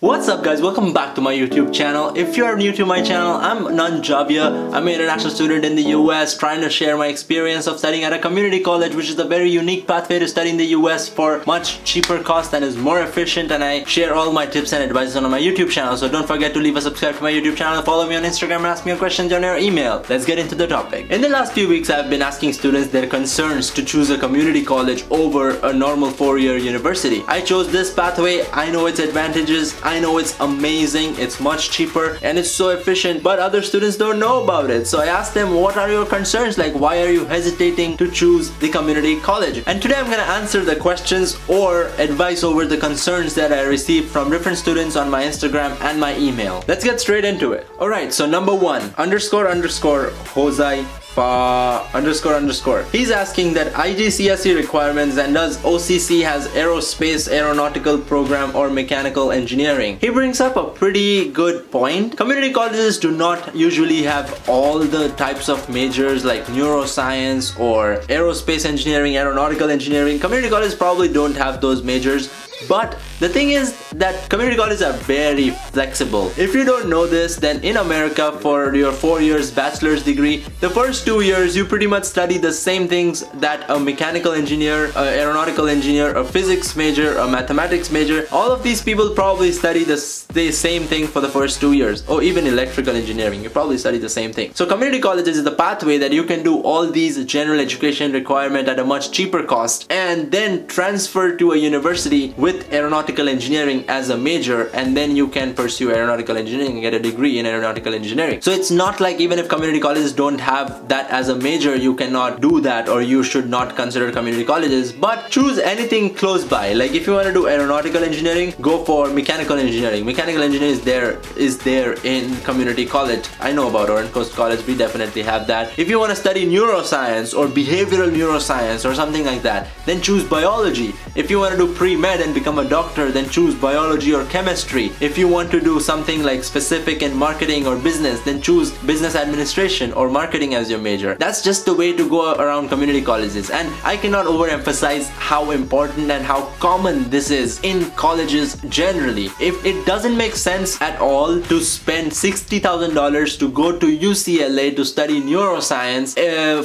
What's up guys, welcome back to my YouTube channel. If you're new to my channel, I'm Nand Javia. I'm an international student in the US trying to share my experience of studying at a community college, which is a very unique pathway to study in the US for much cheaper cost and is more efficient, and I share all my tips and advices on my YouTube channel. So don't forget to leave a subscribe to my YouTube channel, follow me on Instagram and ask me your questions on your email. Let's get into the topic. In the last few weeks, I've been asking students their concerns to choose a community college over a normal 4-year university. I chose this pathway. I know its advantages. I know it's amazing, it's much cheaper and it's so efficient, but other students don't know about it. So I asked them, what are your concerns? Like, why are you hesitating to choose the community college? And today I'm gonna answer the questions or advice over the concerns that I received from different students on my Instagram and my email. Let's get straight into it. Alright, so number one, __Hosai __. He's asking that IGCSE requirements and does OCC has aerospace, aeronautical program or mechanical engineering. He brings up a pretty good point. Community colleges do not usually have all the types of majors like neuroscience or aerospace engineering, aeronautical engineering. Community colleges probably don't have those majors. But the thing is that community colleges are very flexible. If you don't know this, then in America for your 4 years bachelor's degree, the first 2 years you pretty much study the same things that a mechanical engineer, an aeronautical engineer, a physics major, a mathematics major, all of these people probably study the same thing for the first 2 years. Or even electrical engineering, you probably study the same thing. So community colleges is the pathway that you can do all these general education requirements at a much cheaper cost and then transfer to a university with aeronautical engineering as a major, and then you can pursue aeronautical engineering and get a degree in aeronautical engineering. So it's not like even if community colleges don't have that as a major, you cannot do that or you should not consider community colleges, but choose anything close by. Like if you want to do aeronautical engineering, go for mechanical engineering. Mechanical engineering is there in community college. I know about Orange Coast College, we definitely have that. If you want to study neuroscience or behavioral neuroscience or something like that, then choose biology. If you want to do pre-med and become a doctor, then choose biology or chemistry. If you want to do something like specific in marketing or business, then choose business administration or marketing as your major. That's just the way to go around community colleges, and I cannot overemphasize how important and how common this is in colleges generally. If it doesn't make sense at all to spend $60,000 to go to UCLA to study neuroscience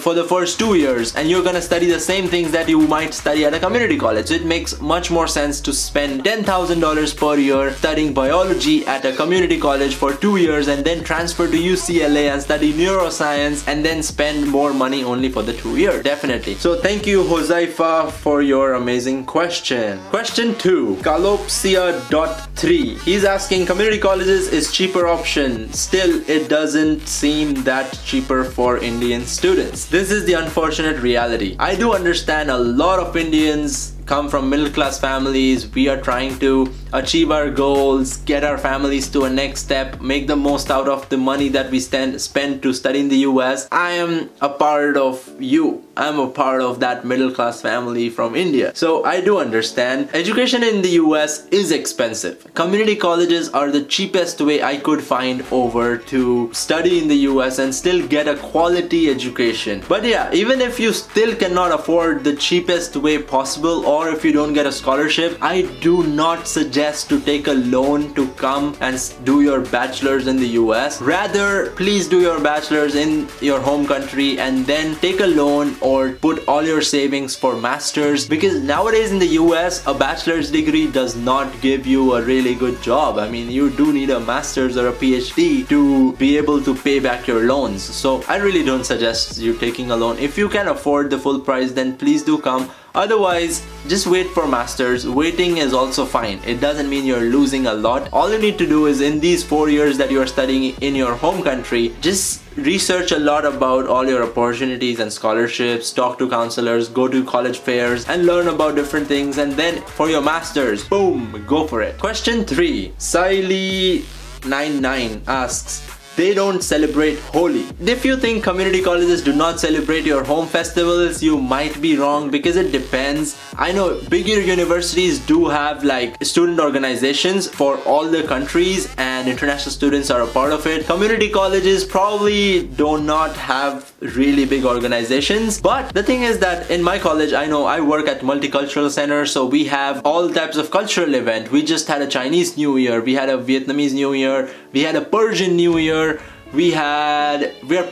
for the first 2 years, and you're gonna study the same things that you might study at a community college. So it makes much more sense to spend $10,000 per year studying biology at a community college for 2 years and then transfer to UCLA and study neuroscience and then spend more money only for the 2 years. Definitely. So thank you Hosaifa for your amazing question. Question 2, Kalopsia.3. He's asking, community colleges is cheaper option. Still, it doesn't seem that cheaper for Indian students. This is the unfortunate reality. I do understand a lot of Indians come from middle class families. We are trying to achieve our goals, get our families to a next step, make the most out of the money that we spend to study in the US. I am a part of you. I'm a part of that middle class family from India. So I do understand. Education in the US is expensive. Community colleges are the cheapest way I could find over to study in the US and still get a quality education. But yeah, even if you still cannot afford the cheapest way possible, or if you don't get a scholarship, I do not suggest to take a loan to come and do your bachelor's in the US. Rather, please do your bachelor's in your home country and then take a loan or put all your savings for master's, because nowadays in the US, a bachelor's degree does not give you a really good job. I mean, you do need a master's or a PhD to be able to pay back your loans. So I really don't suggest you taking a loan. If you can afford the full price, then please do come. Otherwise, just wait for masters. Waiting is also fine. It doesn't mean you're losing a lot. All you need to do is in these 4 years that you're studying in your home country, just research a lot about all your opportunities and scholarships, talk to counselors, go to college fairs and learn about different things, and then for your masters, boom, go for it. Question 3, Siley99 asks, they don't celebrate Holi. If you think community colleges do not celebrate your home festivals, you might be wrong, because it depends. I know bigger universities do have like student organizations for all the countries and international students are a part of it. Community colleges probably do not have really big organizations. But the thing is that in my college, I know I work at multicultural center, so we have all types of cultural event. We just had a Chinese New Year, we had a Vietnamese New Year, we had a Persian New Year, we are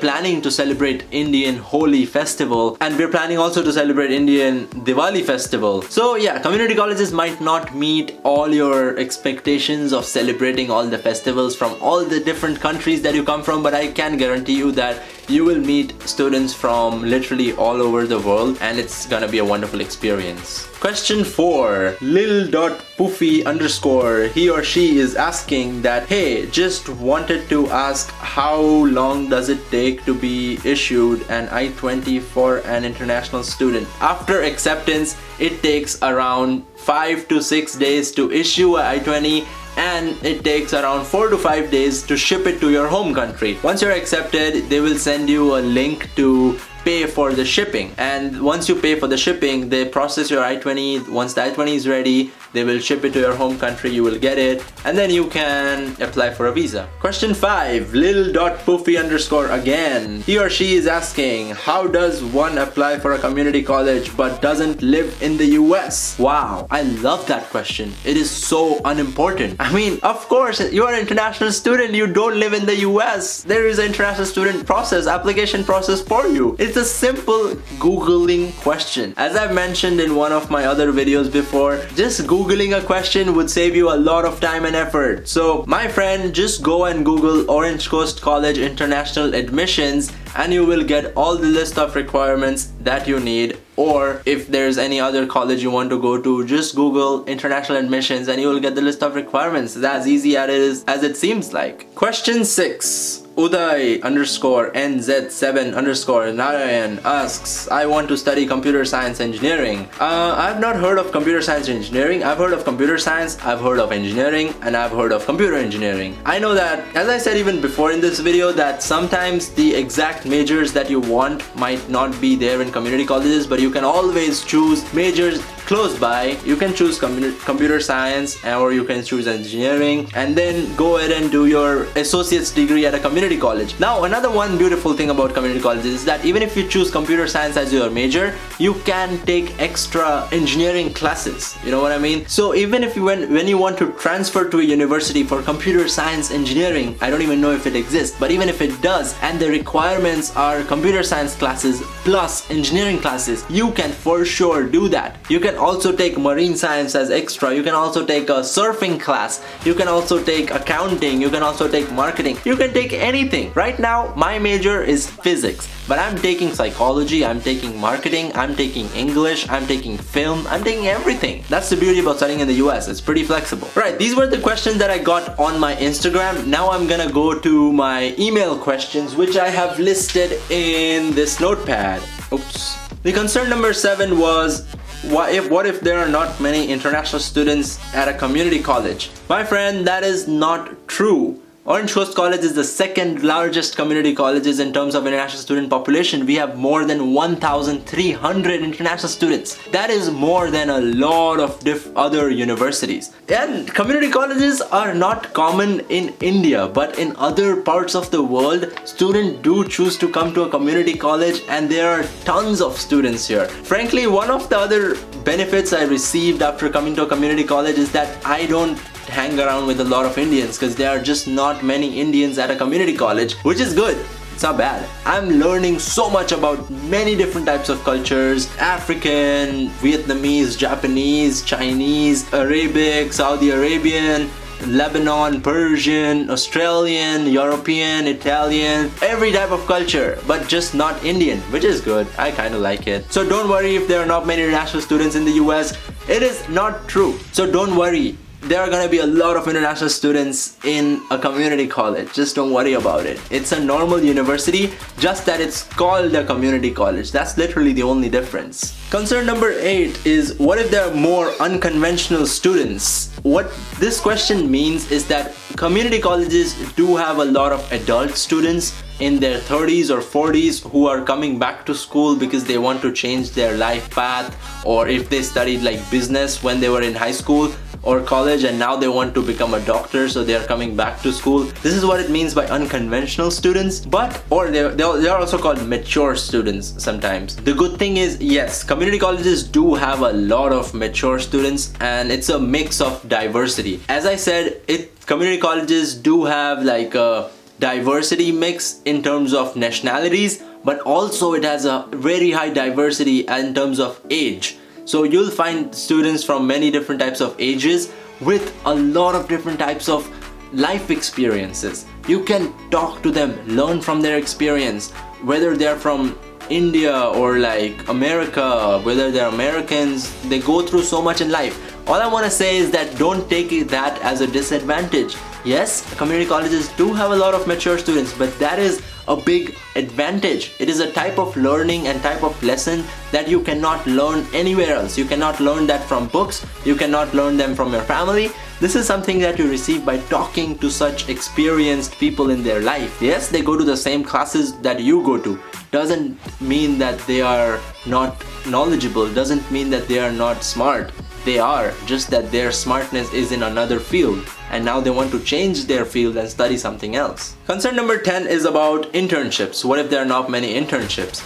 planning to celebrate Indian Holi festival, and we're planning also to celebrate Indian Diwali festival. So yeah, community colleges might not meet all your expectations of celebrating all the festivals from all the different countries that you come from, but I can guarantee you that you will meet students from literally all over the world, and it's gonna be a wonderful experience. Question 4, lil.poofy_, he or she is asking that, hey, just wanted to ask how long does it take to be issued an I-20 for an international student? After acceptance, it takes around 5 to 6 days to issue an I-20, and it takes around 4 to 5 days to ship it to your home country. Once you're accepted, they will send you a link to pay for the shipping, and once you pay for the shipping, they process your I-20. Once the I-20 is ready, they will ship it to your home country, you will get it, and then you can apply for a visa. Question 5, lil.poofy_, again, he or she is asking, how does one apply for a community college but doesn't live in the US? Wow, I love that question. It is so unimportant. I mean, of course, you are an international student, you don't live in the US. There is an international student process, application process for you. It's a simple Googling question. As I've mentioned in one of my other videos before, just Googling a question would save you a lot of time and effort. So my friend, just go and Google Orange Coast College International Admissions, and you will get all the list of requirements that you need. Or if there's any other college you want to go to, just Google international admissions and you will get the list of requirements. It's as easy as it seems like. Question 6, Uday_NZ7_Narayan asks, I want to study computer science engineering. I've not heard of computer science engineering. I've heard of computer science, I've heard of engineering, and I've heard of computer engineering. I know that, as I said even before in this video, that sometimes the exact majors that you want might not be there in community colleges, but you can always choose majors close by. You can choose computer science, or you can choose engineering, and then go ahead and do your associate's degree at a community college. Now, another one beautiful thing about community colleges is that even if you choose computer science as your major, you can take extra engineering classes. You know what I mean? So even if you when you want to transfer to a university for computer science engineering, I don't even know if it exists, but even if it does, and the requirements are computer science classes plus engineering classes, you can for sure do that. You can also take marine science as extra. You can also take a surfing class. You can also take accounting. You can also take marketing. You can take anything. Right now, my major is physics, but I'm taking psychology, I'm taking marketing, I'm taking English, I'm taking film, I'm taking everything. That's the beauty about studying in the US. It's pretty flexible. Right, these were the questions that I got on my Instagram. Now I'm gonna go to my email questions, which I have listed in this notepad. Oops. The concern number 7 was, what if there are not many international students at a community college? My friend, that is not true. Orange Coast College is the second largest community colleges in terms of international student population. We have more than 1,300 international students. That is more than a lot of other universities. And community colleges are not common in India, but in other parts of the world, students do choose to come to a community college, and there are tons of students here. Frankly, one of the other benefits I received after coming to a community college is that I don't hang around with a lot of Indians, because there are just not many Indians at a community college, which is good. It's not bad. I'm learning so much about many different types of cultures: African, Vietnamese, Japanese, Chinese, Arabic, Saudi Arabian, Lebanon, Persian, Australian, European, Italian, every type of culture, but just not Indian, which is good. I kind of like it. So don't worry if there are not many international students in the US. It is not true. So don't worry. There are gonna be a lot of international students in a community college. Just don't worry about it. It's a normal university, just that it's called a community college. That's literally the only difference. Concern number 8 is, what if there are more unconventional students? What this question means is that community colleges do have a lot of adult students in their 30s or 40s who are coming back to school because they want to change their life path, or if they studied like business when they were in high school, or college and now they want to become a doctor, so they are coming back to school. This is what it means by unconventional students, or they're also called mature students sometimes. The good thing is, yes, community colleges do have a lot of mature students and it's a mix of diversity. As I said, community colleges do have like a diversity mix in terms of nationalities, but also it has a very high diversity in terms of age. So you'll find students from many different types of ages with a lot of different types of life experiences. You can talk to them, learn from their experience, whether they're from India or like America, whether they're Americans. They go through so much in life. All I want to say is that don't take that as a disadvantage. Yes, community colleges do have a lot of mature students, but that is a big advantage. It is a type of learning and type of lesson that you cannot learn anywhere else. You cannot learn that from books. You cannot learn them from your family. This is something that you receive by talking to such experienced people in their life. Yes, they go to the same classes that you go to. Doesn't mean that they are not knowledgeable. Doesn't mean that they are not smart. They are, just that their smartness is in another field and now they want to change their field and study something else. Concern number 10 is about internships. What if there are not many internships?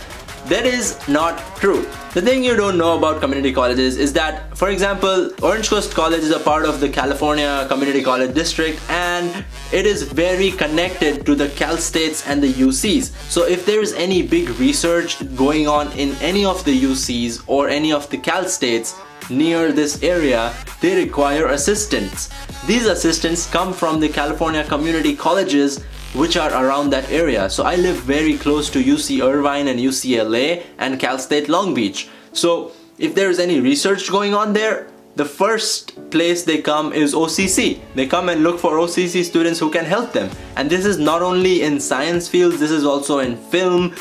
That is not true. The thing you don't know about community colleges is that, for example, Orange Coast College is a part of the California Community College District and it is very connected to the Cal States and the UCs. So if there is any big research going on in any of the UCs or any of the Cal States near this area, they require assistants. These assistants come from the California community colleges which are around that area. So I live very close to UC Irvine and UCLA and Cal State Long Beach. So if there's any research going on there, the first place they come is OCC. They come and look for OCC students who can help them. And this is not only in science fields, this is also in film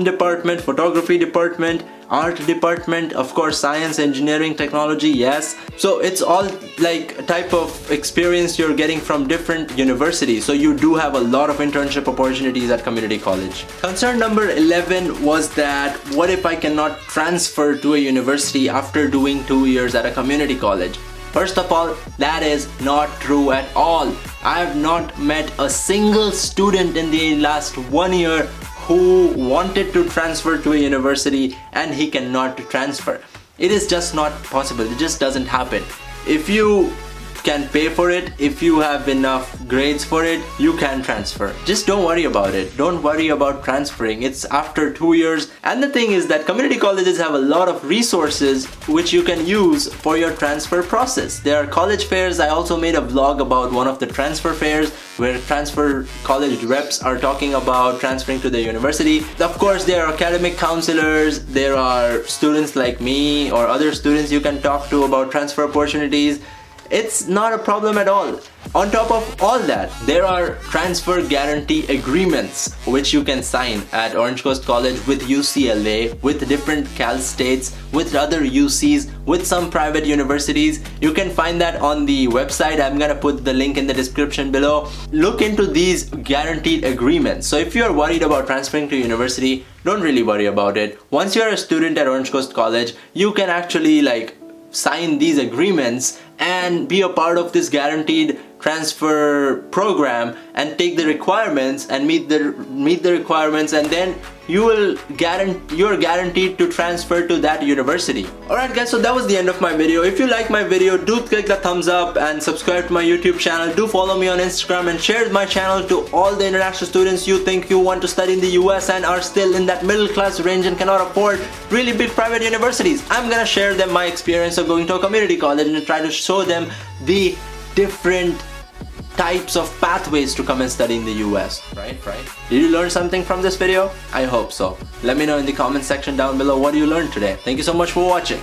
department, photography department, art department, of course science, engineering, technology, yes. So it's all like a type of experience you're getting from different universities. So you do have a lot of internship opportunities at community college. Concern number 11 was that what if I cannot transfer to a university after doing 2 years at a community college? First of all, that is not true at all. I have not met a single student in the last 1 year who wanted to transfer to a university and he cannot transfer. It is just not possible. It just doesn't happen. If you can pay for it, if you have enough grades for it, you can transfer. Just don't worry about it. Don't worry about transferring. It's after 2 years. And the thing is that community colleges have a lot of resources which you can use for your transfer process. There are college fairs. I also made a vlog about one of the transfer fairs where transfer college reps are talking about transferring to the university. Of course, there are academic counselors. There are students like me or other students you can talk to about transfer opportunities. It's not a problem at all. On top of all that, there are transfer guarantee agreements which you can sign at Orange Coast College with UCLA, with different Cal States, with other UCs, with some private universities. You can find that on the website. I'm gonna put the link in the description below. Look into these guaranteed agreements. So if you're worried about transferring to university, don't really worry about it. Once you're a student at Orange Coast College, you can actually like sign these agreements and be a part of this guaranteed transfer program and take the requirements and meet the requirements, and then you're guaranteed to transfer to that university. Alright guys, so that was the end of my video. If you like my video, do click the thumbs up and subscribe to my YouTube channel. Do follow me on Instagram and share my channel to all the international students you think you want to study in the US and are still in that middle class range and cannot afford really big private universities. I'm gonna share them my experience of going to a community college and try to show them the different types of pathways to come and study in the US. Right? Did you learn something from this video? I hope so. Let me know in the comment section down below what you learned today. Thank you so much for watching.